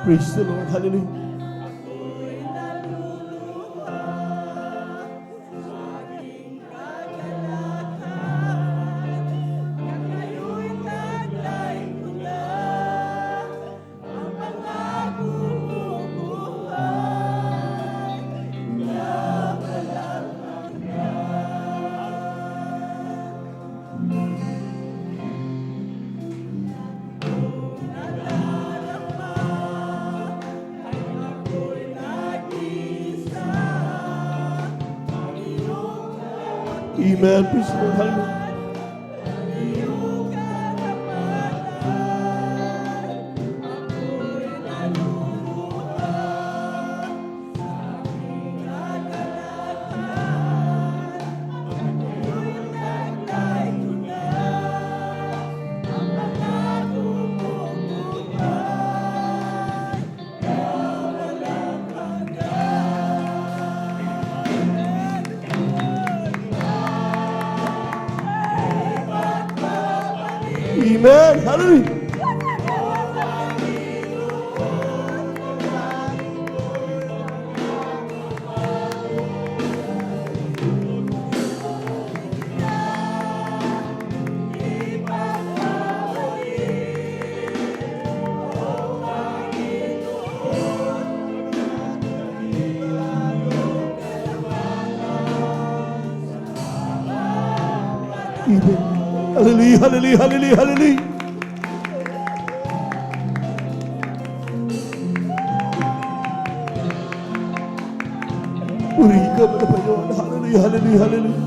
Praise the Lord. Hallelujah. Amen. Praise the Lord. Hallelujah. Amen. Hallelujah. Amen. Hallelujah. Hallelujah. Hallelujah. Hallelujah. Purihin ka mo na Panginoon. Hallelujah. Hallelujah. Hallelujah.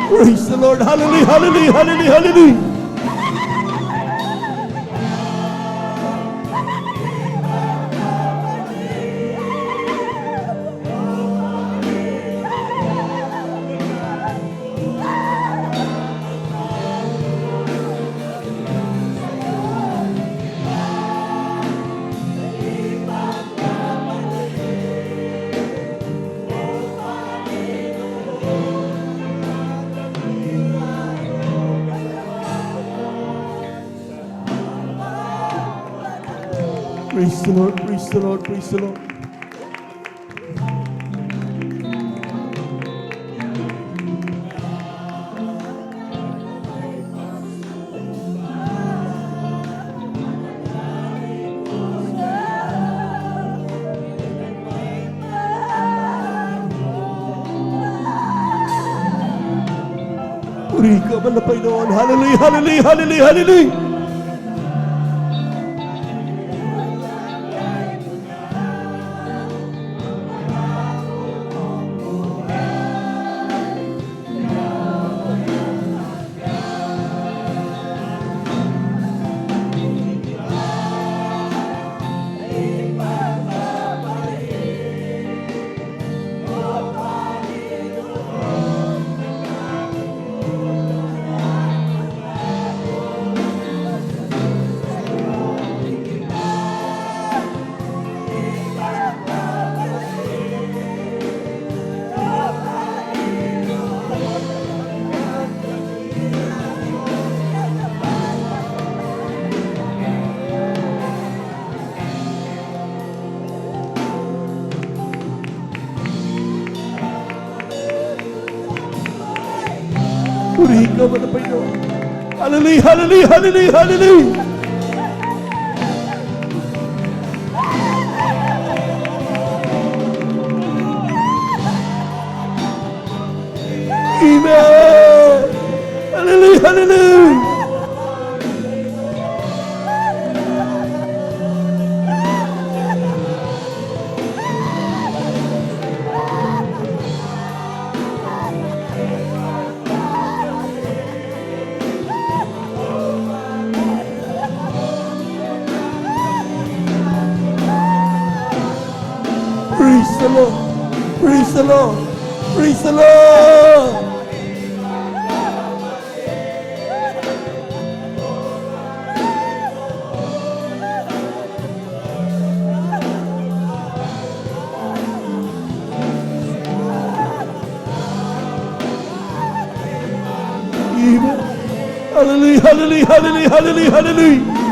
Praise the Lord. Hallelujah. Hallelujah. Hallelujah. Hallelujah. Praise the Lord. Praise the Lord. Praise the Lord. Purihin ka mo na Panginoon. Hallelujah. Hallelujah. Hallelujah. Hallelujah. Purihin ka mo na Panginoon. Hallelujah. Hallelujah. Hallelujah. Hallelujah. Amen. Hallelujah. Hallelujah. Praise the Lord. Praise the Lord. Praise the Lord. Amen. Hallelujah, hallelujah, hallelujah, hallelujah, hallelujah.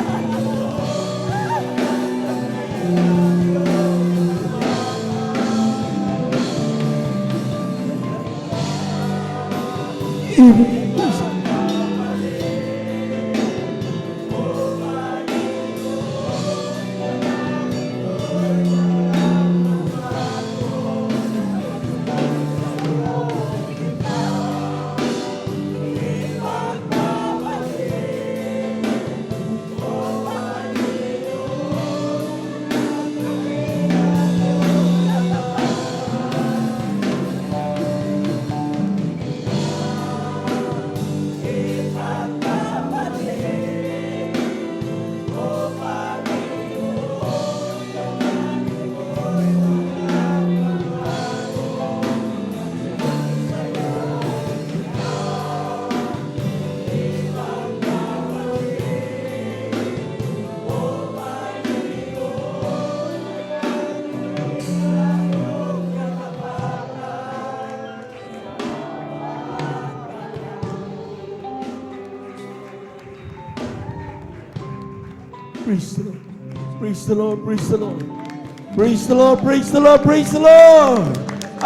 Praise the Lord. Praise the Lord. Praise the Lord. Praise the Lord. Praise the Lord. Praise the Lord.